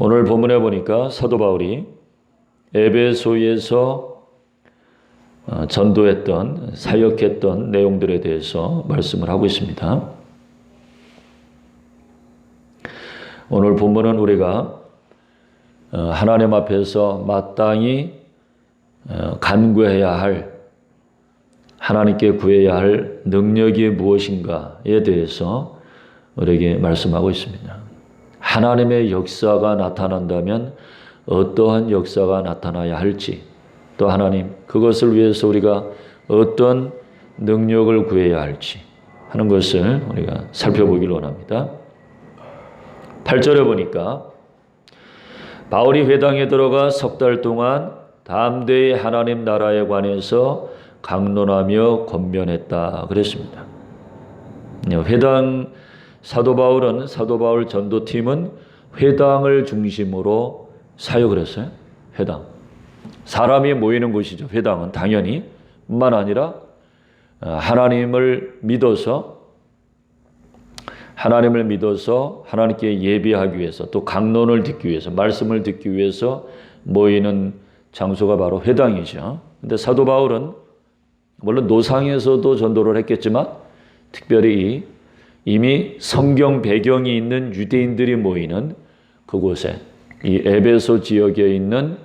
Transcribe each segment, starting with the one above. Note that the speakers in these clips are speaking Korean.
오늘 본문에 보니까 사도 바울이 에베소에서 전도했던 사역했던 내용들에 대해서 말씀을 하고 있습니다. 오늘 본문은 우리가 하나님 앞에서 마땅히 간구해야 할, 하나님께 구해야 할 능력이 무엇인가에 대해서 우리에게 말씀하고 있습니다. 하나님의 역사가 나타난다면 어떠한 역사가 나타나야 할지, 또 하나님 그것을 위해서 우리가 어떤 능력을 구해야 할지 하는 것을 우리가 살펴보기를 원합니다. 8절에 보니까 바울이 회당에 들어가 석 달 동안 담대히 하나님 나라에 관해서 강론하며 권면했다 그랬습니다. 회당 사도 바울 전도팀은 회당을 중심으로 사역을 했어요. 회당. 사람이 모이는 곳이죠. 회당은 당연히 뿐만 아니라 하나님을 믿어서 하나님께 예배하기 위해서, 또 강론을 듣기 위해서, 말씀을 듣기 위해서 모이는 장소가 바로 회당이죠. 근데 사도 바울은 물론 노상에서도 전도를 했겠지만 특별히 이미 성경 배경이 있는 유대인들이 모이는 그곳에, 이 에베소 지역에 있는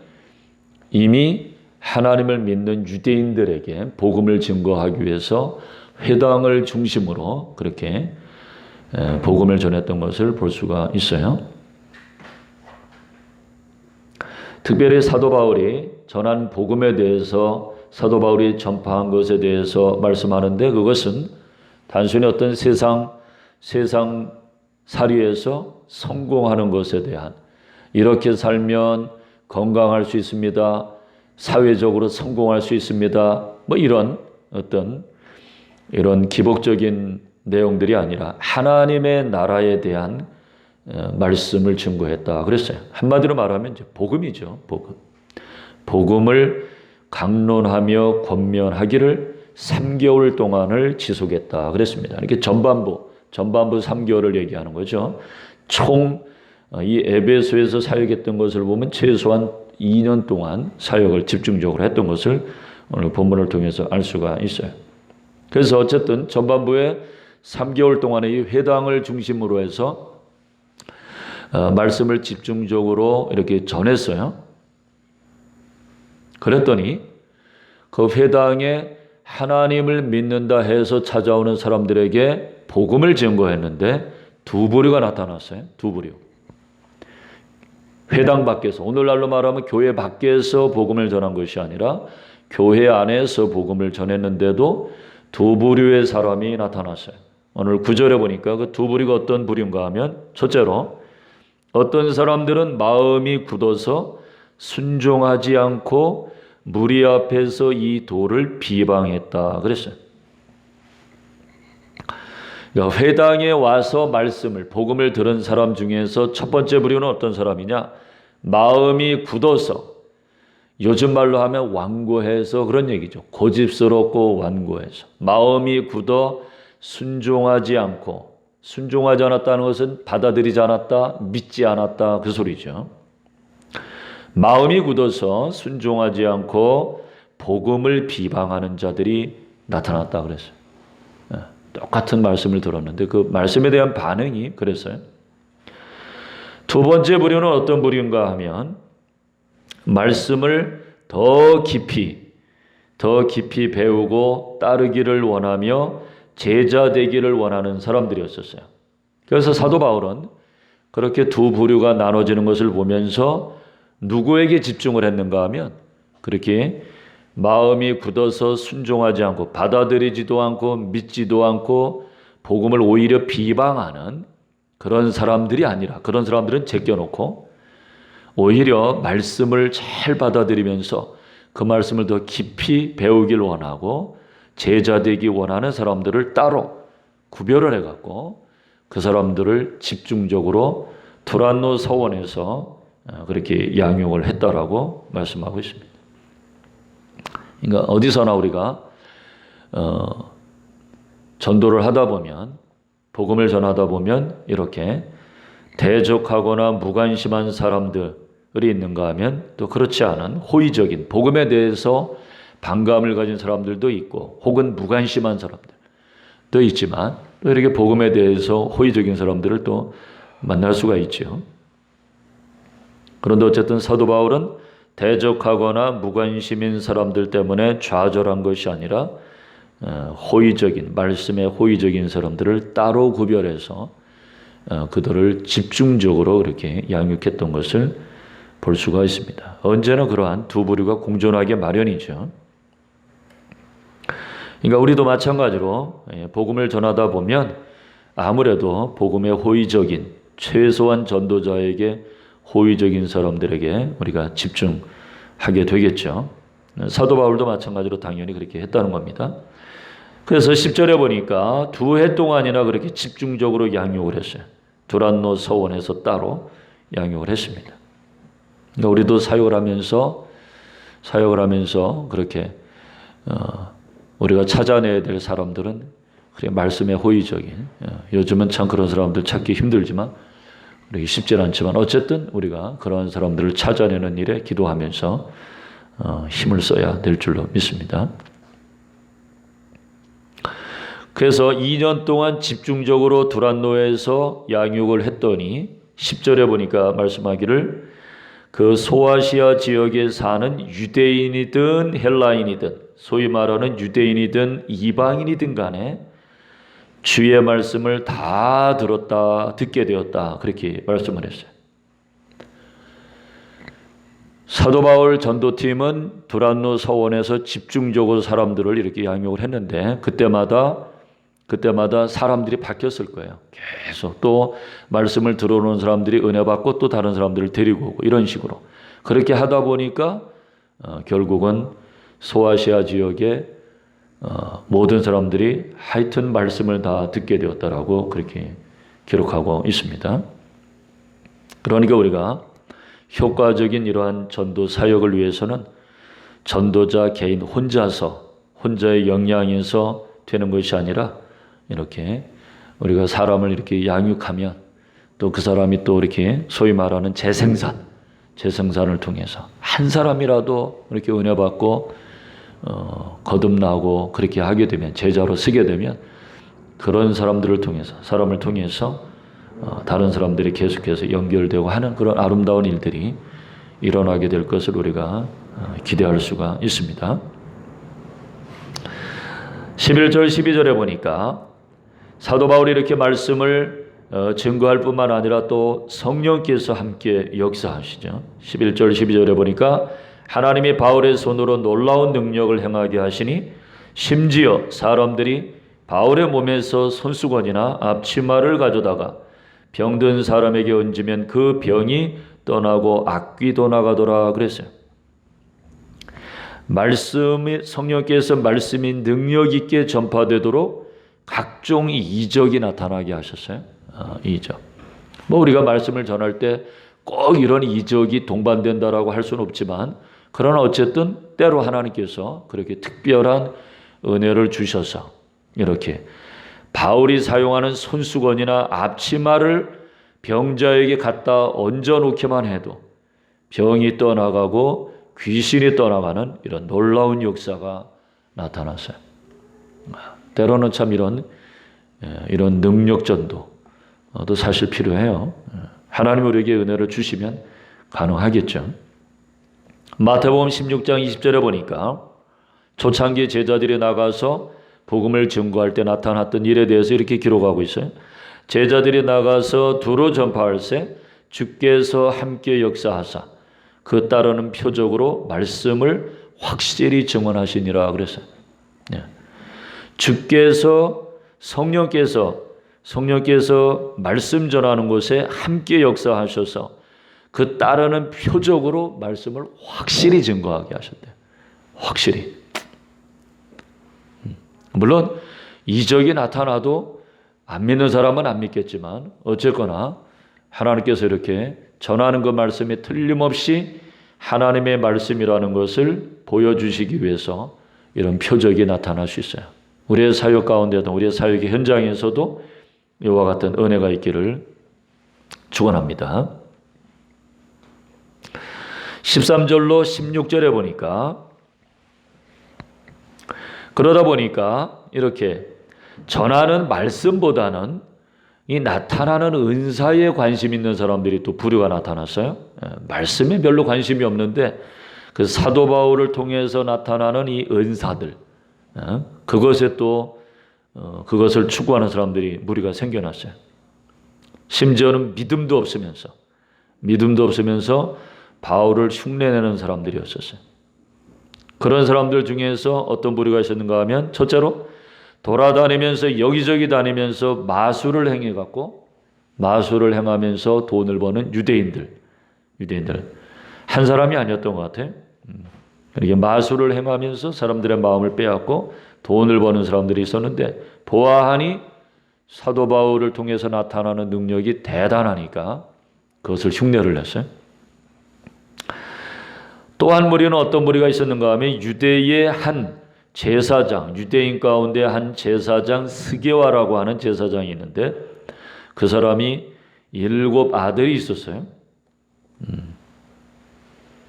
이미 하나님을 믿는 유대인들에게 복음을 증거하기 위해서 회당을 중심으로 그렇게 복음을 전했던 것을 볼 수가 있어요. 특별히 사도 바울이 전한 복음에 대해서, 사도 바울이 전파한 것에 대해서 말씀하는데, 그것은 단순히 어떤 세상 살이에서 성공하는 것에 대한, 이렇게 살면 건강할 수 있습니다, 사회적으로 성공할 수 있습니다, 뭐 이런 기복적인 내용들이 아니라 하나님의 나라에 대한 말씀을 증거했다 그랬어요. 한마디로 말하면 이제 복음이죠. 복음을 강론하며 권면하기를 3개월 동안을 지속했다 그랬습니다. 이렇게 전반부 3개월을 얘기하는 거죠. 총 이 에베소에서 사역했던 것을 보면 최소한 2년 동안 사역을 집중적으로 했던 것을 오늘 본문을 통해서 알 수가 있어요. 그래서 어쨌든 전반부에 3개월 동안의 이 회당을 중심으로 해서 말씀을 집중적으로 이렇게 전했어요. 그랬더니 그 회당에 하나님을 믿는다 해서 찾아오는 사람들에게 복음을 증거했는데 두 부류가 나타났어요. 두 부류. 회당 밖에서, 오늘날로 말하면 교회 밖에서 복음을 전한 것이 아니라 교회 안에서 복음을 전했는데도 두 부류의 사람이 나타났어요. 오늘 9절에 보니까 그 두 부류가 어떤 부류인가 하면, 첫째로 어떤 사람들은 마음이 굳어서 순종하지 않고 무리 앞에서 이 도를 비방했다 그랬어요. 그러니까 회당에 와서 복음을 들은 사람 중에서 첫 번째 부류는 어떤 사람이냐? 마음이 굳어서, 요즘 말로 하면 완고해서 그런 얘기죠. 고집스럽고 완고해서. 마음이 굳어 순종하지 않았다는 것은 받아들이지 않았다, 믿지 않았다 그 소리죠. 마음이 굳어서 순종하지 않고 복음을 비방하는 자들이 나타났다 그랬어요. 똑같은 말씀을 들었는데 그 말씀에 대한 반응이 그랬어요. 두 번째 부류는 어떤 부류인가 하면, 말씀을 더 깊이 배우고 따르기를 원하며 제자 되기를 원하는 사람들이었었어요. 그래서 사도 바울은 그렇게 두 부류가 나눠지는 것을 보면서 누구에게 집중을 했는가 하면, 그렇게 마음이 굳어서 순종하지 않고 받아들이지도 않고 믿지도 않고 복음을 오히려 비방하는 그런 사람들이 아니라, 그런 사람들은 제껴놓고 오히려 말씀을 잘 받아들이면서 그 말씀을 더 깊이 배우길 원하고 제자 되기 원하는 사람들을 따로 구별을 해갖고 그 사람들을 집중적으로 두란노 서원에서 그렇게 양육을 했다라고 말씀하고 있습니다. 그러니까 어디서나 우리가 전도를 하다 보면, 복음을 전하다 보면 이렇게 대적하거나 무관심한 사람들이 있는가 하면 또 그렇지 않은 호의적인 복음에 대해서 반감을 가진 사람들도 있고 혹은 무관심한 사람들도 있지만 또 이렇게 복음에 대해서 호의적인 사람들을 또 만날 수가 있죠. 그런데 어쨌든 사도 바울은 대적하거나 무관심인 사람들 때문에 좌절한 것이 아니라 호의적인 말씀에 호의적인 사람들을 따로 구별해서 그들을 집중적으로 그렇게 양육했던 것을 볼 수가 있습니다. 언제나 그러한 두 부류가 공존하기 마련이죠. 그러니까 우리도 마찬가지로 복음을 전하다 보면 아무래도 복음에 호의적인 최소한 전도자에게 호의적인 사람들에게 우리가 집중하게 되겠죠. 사도 바울도 마찬가지로 당연히 그렇게 했다는 겁니다. 그래서 10절에 보니까 2해 동안이나 그렇게 집중적으로 양육을 했어요. 두란노 서원에서 따로 양육을 했습니다. 그러니까 우리도 사역을 하면서 그렇게 우리가 찾아내야 될 사람들은 그래 말씀에 호의적인 요즘은 참 그런 사람들 찾기 힘들지만 우리 쉽지 않지만 어쨌든 우리가 그런 사람들을 찾아내는 일에 기도하면서 힘을 써야 될 줄로 믿습니다. 그래서 2년 동안 집중적으로 두란노에서 양육을 했더니 10절에 보니까 말씀하기를 그 소아시아 지역에 사는 유대인이든 헬라인이든 소위 말하는 유대인이든 이방인이든 간에 주의 말씀을 다 듣게 되었다. 그렇게 말씀을 했어요. 사도 바울 전도팀은 두란노 서원에서 집중적으로 사람들을 이렇게 양육을 했는데 그때마다 사람들이 바뀌었을 거예요. 계속 또 말씀을 들어오는 사람들이 은혜 받고 또 다른 사람들을 데리고 오고 이런 식으로 그렇게 하다 보니까 결국은 소아시아 지역의 모든 사람들이 하여튼 말씀을 다 듣게 되었다라고 그렇게 기록하고 있습니다. 그러니까 우리가 효과적인 이러한 전도 사역을 위해서는 전도자 개인 혼자의 역량에서 되는 것이 아니라 이렇게 우리가 사람을 이렇게 양육하면 또 그 사람이 또 이렇게 소위 말하는 재생산을 통해서 한 사람이라도 이렇게 은혜 받고 거듭나고 그렇게 하게 되면 제자로 쓰게 되면 그런 사람을 통해서 다른 사람들이 계속해서 연결되고 하는 그런 아름다운 일들이 일어나게 될 것을 우리가 기대할 수가 있습니다. 11절 12절에 보니까 사도 바울이 이렇게 말씀을 증거할 뿐만 아니라 또 성령께서 함께 역사하시죠. 11절 12절에 보니까 하나님이 바울의 손으로 놀라운 능력을 행하게 하시니 심지어 사람들이 바울의 몸에서 손수건이나 앞치마를 가져다가 병든 사람에게 얹으면 그 병이 떠나고 악귀도 나가더라 그랬어요. 성령께서 말씀이 능력 있게 전파되도록 각종 이적이 나타나게 하셨어요. 이적. 우리가 말씀을 전할 때 꼭 이런 이적이 동반된다라고 할 수는 없지만 그러나 어쨌든 때로 하나님께서 그렇게 특별한 은혜를 주셔서 이렇게 바울이 사용하는 손수건이나 앞치마를 병자에게 갖다 얹어놓기만 해도 병이 떠나가고 귀신이 떠나가는 이런 놀라운 역사가 나타났어요. 때로는 참 이런 능력전도도 사실 필요해요. 하나님 우리에게 은혜를 주시면 가능하겠죠. 마태복음 16장 20절에 보니까 초창기 제자들이 나가서 복음을 증거할 때 나타났던 일에 대해서 이렇게 기록하고 있어요. 제자들이 나가서 두루 전파할세 주께서 함께 역사하사 그 따르는 표적으로 말씀을 확실히 증언하시니라 그랬어요. 주께서 성령께서 말씀 전하는 곳에 함께 역사하셔서 그 따르는 표적으로 말씀을 확실히 증거하게 하셨대요. 확실히. 물론 이적이 나타나도 안 믿는 사람은 안 믿겠지만 어쨌거나 하나님께서 이렇게 전하는 그 말씀이 틀림없이 하나님의 말씀이라는 것을 보여주시기 위해서 이런 표적이 나타날 수 있어요. 우리의 사역 가운데도 우리의 사역의 현장에서도 이와 같은 은혜가 있기를 축원합니다. 13절로 16절에 보니까 그러다 보니까 이렇게 전하는 말씀보다는 이 나타나는 은사에 관심 있는 사람들이 또 부류가 나타났어요. 말씀에 별로 관심이 없는데 그 사도 바울을 통해서 나타나는 이 은사들, 그것에 또 그것을 추구하는 사람들이 무리가 생겨났어요. 심지어는 믿음도 없으면서 바울을 흉내내는 사람들이었었어요. 그런 사람들 중에서 어떤 부류가 있었는가 하면 첫째로 돌아다니면서 여기저기 다니면서 마술을 행하면서 돈을 버는 유대인들 한 사람이 아니었던 것 같아요. 이렇게 마술을 행하면서 사람들의 마음을 빼앗고 돈을 버는 사람들이 있었는데 보아하니 사도 바울을 통해서 나타나는 능력이 대단하니까 그것을 흉내를 냈어요. 또 한 무리는 어떤 무리가 있었는가 하면 유대의 한 제사장, 유대인 가운데 한 제사장 스게와라고 하는 제사장이 있는데 그 사람이 7 아들이 있었어요.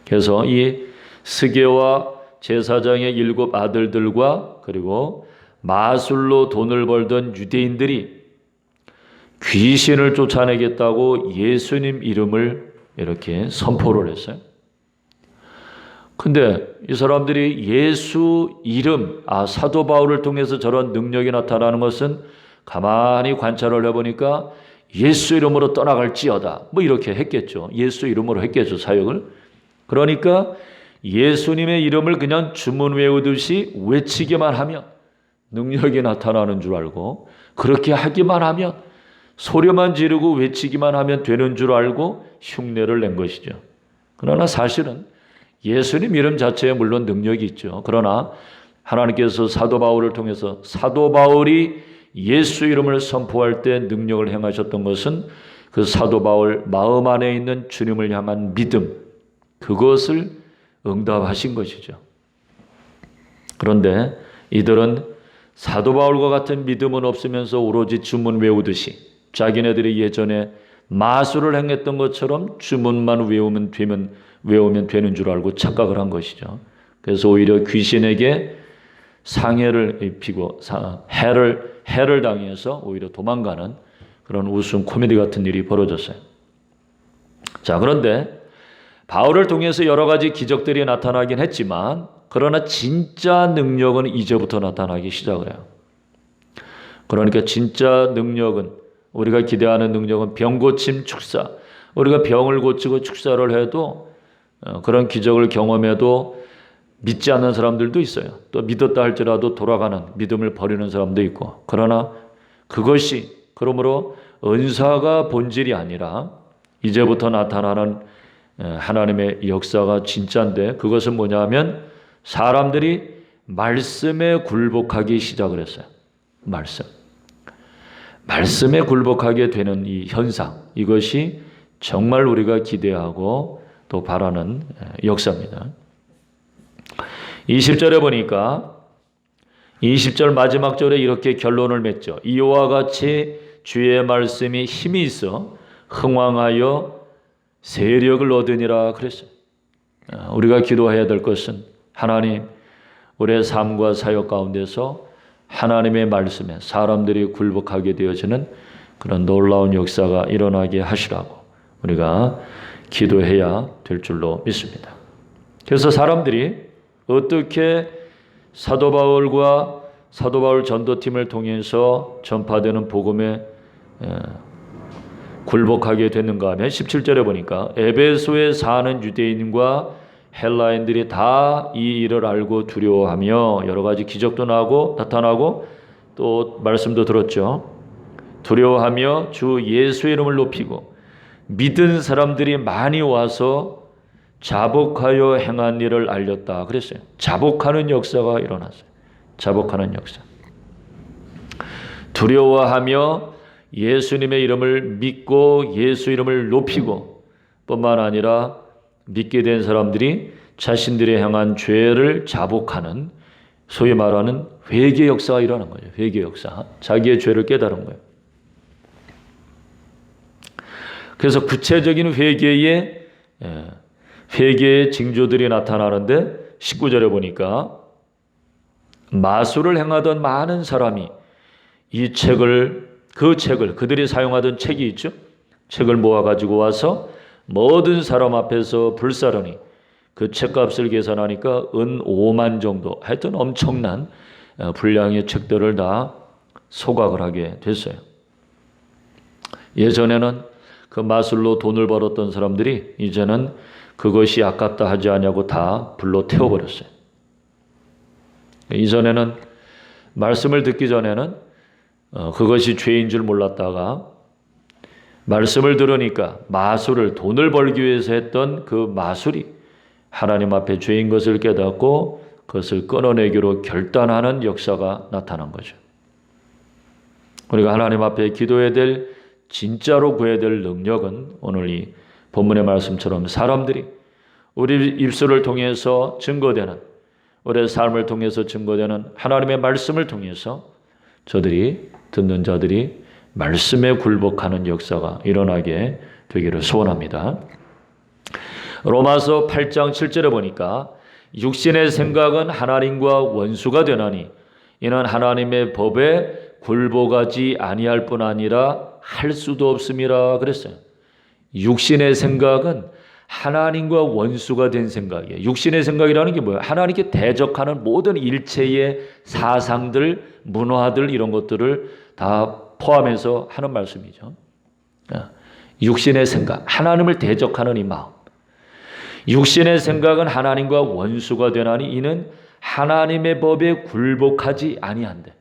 그래서 이 스게와 제사장의 7 아들들과 그리고 마술로 돈을 벌던 유대인들이 귀신을 쫓아내겠다고 예수님 이름을 이렇게 선포를 했어요. 근데 이 사람들이 예수 이름, 사도 바울을 통해서 저런 능력이 나타나는 것은 가만히 관찰을 해보니까 예수 이름으로 떠나갈지어다. 뭐 이렇게 했겠죠. 예수 이름으로 했겠죠, 사역을. 그러니까 예수님의 이름을 그냥 주문 외우듯이 외치기만 하면 능력이 나타나는 줄 알고 그렇게 하기만 하면 소리만 지르고 외치기만 하면 되는 줄 알고 흉내를 낸 것이죠. 그러나 사실은 예수님 이름 자체에 물론 능력이 있죠. 그러나 하나님께서 사도 바울을 통해서 사도 바울이 예수 이름을 선포할 때 능력을 행하셨던 것은 그 사도 바울 마음 안에 있는 주님을 향한 믿음, 그것을 응답하신 것이죠. 그런데 이들은 사도 바울과 같은 믿음은 없으면서 오로지 주문 외우듯이 자기네들이 예전에 마술을 행했던 것처럼 주문만 외우면 되는 줄 알고 착각을 한 것이죠. 그래서 오히려 귀신에게 상해를 입히고 해를 당해서 오히려 도망가는 그런 웃음 코미디 같은 일이 벌어졌어요. 자, 그런데 바울을 통해서 여러 가지 기적들이 나타나긴 했지만 그러나 진짜 능력은 이제부터 나타나기 시작을 해요. 그러니까 진짜 능력은 우리가 기대하는 능력은 병고침 축사, 우리가 병을 고치고 축사를 해도 그런 기적을 경험해도 믿지 않는 사람들도 있어요. 또 믿었다 할지라도 돌아가는 믿음을 버리는 사람도 있고. 그러나 그것이 그러므로 은사가 본질이 아니라 이제부터 나타나는 하나님의 역사가 진짜인데 그것은 뭐냐 하면 사람들이 말씀에 굴복하기 시작을 했어요. 말씀에 굴복하게 되는 이 현상, 이것이 정말 우리가 기대하고 또 바라는 역사입니다. 20절에 보니까 20절 마지막 절에 이렇게 결론을 맺죠. 이와 같이 주의 말씀이 힘이 있어 흥왕하여 세력을 얻으니라 그랬어요. 우리가 기도해야 될 것은 하나님, 우리의 삶과 사역 가운데서 하나님의 말씀에 사람들이 굴복하게 되어지는 그런 놀라운 역사가 일어나게 하시라고 우리가 기도해야 될 줄로 믿습니다. 그래서 사람들이 어떻게 사도 바울 전도팀을 통해서 전파되는 복음에 굴복하게 됐는가 하면 17절에 보니까 에베소에 사는 유대인과 헬라인들이 다 이 일을 알고 두려워하며 여러 가지 기적도 나타나고 또 말씀도 들었죠. 두려워하며 주 예수의 이름을 높이고 믿은 사람들이 많이 와서 자복하여 행한 일을 알렸다 그랬어요. 자복하는 역사가 일어났어요. 자복하는 역사. 두려워하며 예수님의 이름을 믿고 예수 이름을 높이고 뿐만 아니라 믿게 된 사람들이 자신들이 행한 죄를 자복하는 소위 말하는 회개 역사가 일어난 거죠. 회개 역사. 자기의 죄를 깨달은 거예요. 그래서 구체적인 회개의 징조들이 나타나는데 19절에 보니까 마술을 행하던 많은 사람이 이 책을 그들이 사용하던 책이 있죠. 책을 모아 가지고 와서 모든 사람 앞에서 불사르니 그 책값을 계산하니까 은 5만 정도, 하여튼 엄청난 분량의 책들을 다 소각을 하게 됐어요. 예전에는 그 마술로 돈을 벌었던 사람들이 이제는 그것이 아깝다 하지 않냐고 다 불로 태워버렸어요. 이전에는 말씀을 듣기 전에는 그것이 죄인 줄 몰랐다가 말씀을 들으니까 마술을 돈을 벌기 위해서 했던 그 마술이 하나님 앞에 죄인 것을 깨닫고 그것을 끊어내기로 결단하는 역사가 나타난 거죠. 우리가 하나님 앞에 기도해야 될, 진짜로 구해야 될 능력은 오늘 이 본문의 말씀처럼 사람들이 우리 입술을 통해서 증거되는, 우리의 삶을 통해서 증거되는 하나님의 말씀을 통해서 듣는 자들이 말씀에 굴복하는 역사가 일어나게 되기를 소원합니다. 로마서 8장 7절에 보니까 육신의 생각은 하나님과 원수가 되나니 이는 하나님의 법에 굴복하지 아니할 뿐 아니라 할 수도 없음이라 그랬어요. 육신의 생각은 하나님과 원수가 된 생각이에요. 육신의 생각이라는 게 뭐예요? 하나님께 대적하는 모든 일체의 사상들, 문화들 이런 것들을 다 포함해서 하는 말씀이죠. 육신의 생각, 하나님을 대적하는 이 마음. 육신의 생각은 하나님과 원수가 되나니 이는 하나님의 법에 굴복하지 아니한대.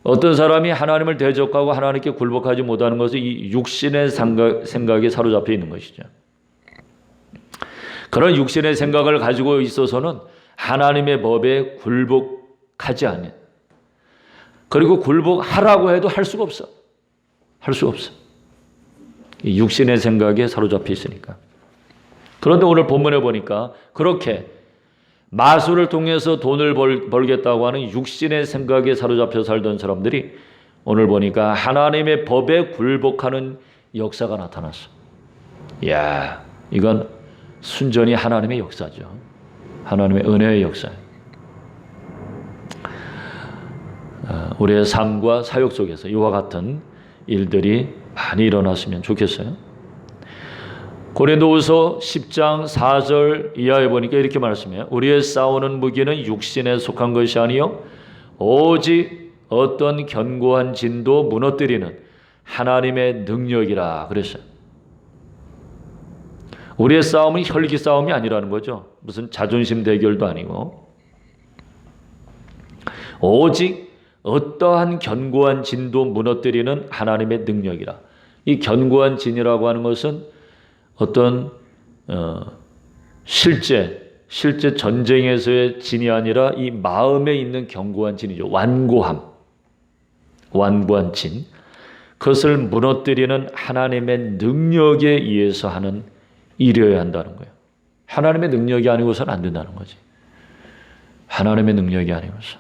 어떤 사람이 하나님을 대적하고 하나님께 굴복하지 못하는 것은 이 육신의 생각에 사로잡혀 있는 것이죠. 그런 육신의 생각을 가지고 있어서는 하나님의 법에 굴복하지 않는, 그리고 굴복하라고 해도 할 수가 없어. 할 수가 없어. 이 육신의 생각에 사로잡혀 있으니까. 그런데 오늘 본문에 보니까 그렇게 마술을 통해서 돈을 벌겠다고 하는 육신의 생각에 사로잡혀 살던 사람들이 오늘 보니까 하나님의 법에 굴복하는 역사가 나타났어. 이야, 이건 순전히 하나님의 역사죠. 하나님의 은혜의 역사예요. 우리의 삶과 사역 속에서 이와 같은 일들이 많이 일어났으면 좋겠어요. 고린도후서 10장 4절 이하에 보니까 이렇게 말씀해요. 우리의 싸우는 무기는 육신에 속한 것이 아니요 오직 어떤 견고한 진도 무너뜨리는 하나님의 능력이라 그랬어요. 우리의 싸움은 혈기 싸움이 아니라는 거죠. 무슨 자존심 대결도 아니고 오직 어떠한 견고한 진도 무너뜨리는 하나님의 능력이라. 이 견고한 진이라고 하는 것은 어떤 실제 전쟁에서의 진이 아니라 이 마음에 있는 견고한 진이죠. 완고한 진. 그것을 무너뜨리는 하나님의 능력에 의해서 하는 일이어야 한다는 거예요. 하나님의 능력이 아니고서는 안 된다는 거지. 하나님의 능력이 아니고서.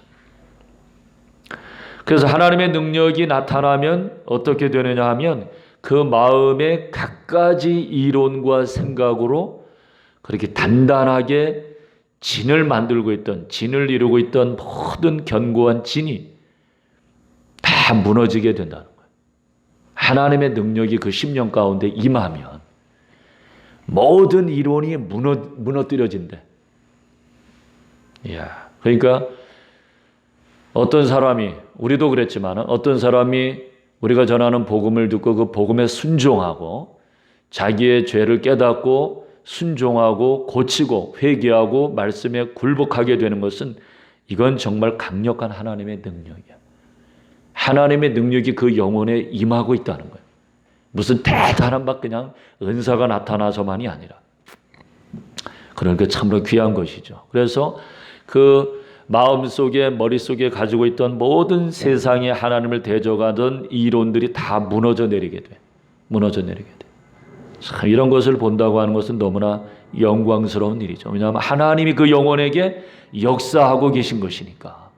그래서 하나님의 능력이 나타나면 어떻게 되느냐 하면 그 마음에 갖가지 이론과 생각으로 그렇게 단단하게 진을 만들고 있던, 진을 이루고 있던 모든 견고한 진이 다 무너지게 된다는 거예요. 하나님의 능력이 그 심령 가운데 임하면 모든 이론이 무너뜨려진대. 이야, 그러니까 어떤 사람이, 우리도 그랬지만 어떤 사람이 우리가 전하는 복음을 듣고 그 복음에 순종하고 자기의 죄를 깨닫고 순종하고 고치고 회개하고 말씀에 굴복하게 되는 것은 이건 정말 강력한 하나님의 능력이야. 하나님의 능력이 그 영혼에 임하고 있다는 거예요. 무슨 대단한 막 그냥 은사가 나타나서만이 아니라. 그러니까 참으로 귀한 것이죠. 그래서 그 마음속에 머릿속에 가지고 있던 모든 세상에 하나님을 대적하던 이론들이 다 무너져 내리게 돼. 참 이런 것을 본다고 하는 것은 너무나 영광스러운 일이죠. 왜냐하면 하나님이 그 영혼에게 역사하고 계신 것이니까.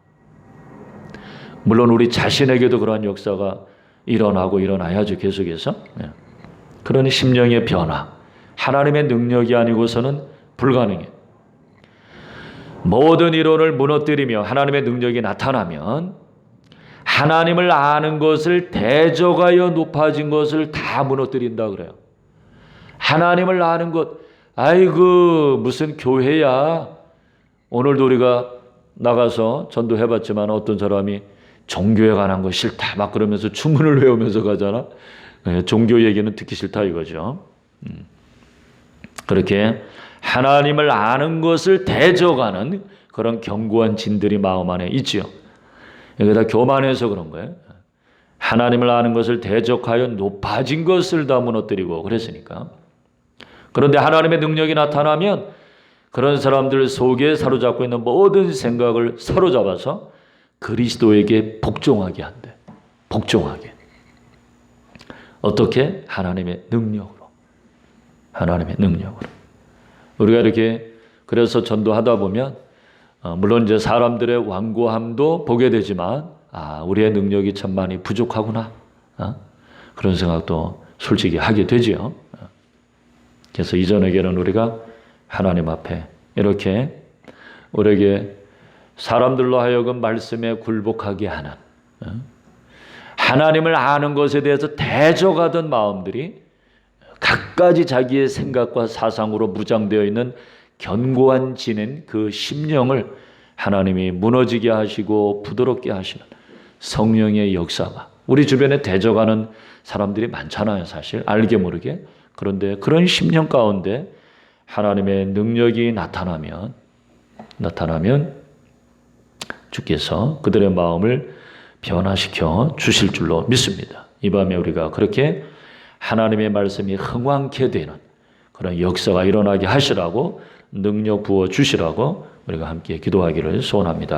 물론 우리 자신에게도 그러한 역사가 일어나야죠. 계속해서. 그런 심령의 변화, 하나님의 능력이 아니고서는 불가능해요. 모든 이론을 무너뜨리며 하나님의 능력이 나타나면 하나님을 아는 것을 대적하여 높아진 것을 다 무너뜨린다 그래요. 하나님을 아는 것, 아이고 무슨 교회야. 오늘도 우리가 나가서 전도해봤지만 어떤 사람이 종교에 관한 거 싫다 막 그러면서 주문을 외우면서 가잖아. 종교 얘기는 듣기 싫다 이거죠. 그렇게 하나님을 아는 것을 대적하는 그런 견고한 진들이 마음 안에 있지요. 이게 다 교만해서 그런 거예요. 하나님을 아는 것을 대적하여 높아진 것을 다 무너뜨리고 그랬으니까. 그런데 하나님의 능력이 나타나면 그런 사람들 속에 사로잡고 있는 모든 생각을 사로잡아서 그리스도에게 복종하게 한대. 복종하게. 어떻게? 하나님의 능력으로. 하나님의 능력으로. 우리가 이렇게 그래서 전도하다 보면 물론 이제 사람들의 완고함도 보게 되지만 우리의 능력이 참 많이 부족하구나. 그런 생각도 솔직히 하게 되지요. 그래서 이전에게는 우리가 하나님 앞에 이렇게 우리에게 사람들로 하여금 말씀에 굴복하게 하는 하나님을 아는 것에 대해서 대적하던 마음들이 갖가지 자기의 생각과 사상으로 무장되어 있는 견고한 지닌 그 심령을 하나님이 무너지게 하시고 부드럽게 하시는 성령의 역사가 우리 주변에 대적하는 사람들이 많잖아요. 사실 알게 모르게. 그런데 그런 심령 가운데 하나님의 능력이 나타나면 주께서 그들의 마음을 변화시켜 주실 줄로 믿습니다. 이 밤에 우리가 그렇게 하나님의 말씀이 흥왕케 되는 그런 역사가 일어나게 하시라고 능력 부어 주시라고 우리가 함께 기도하기를 소원합니다.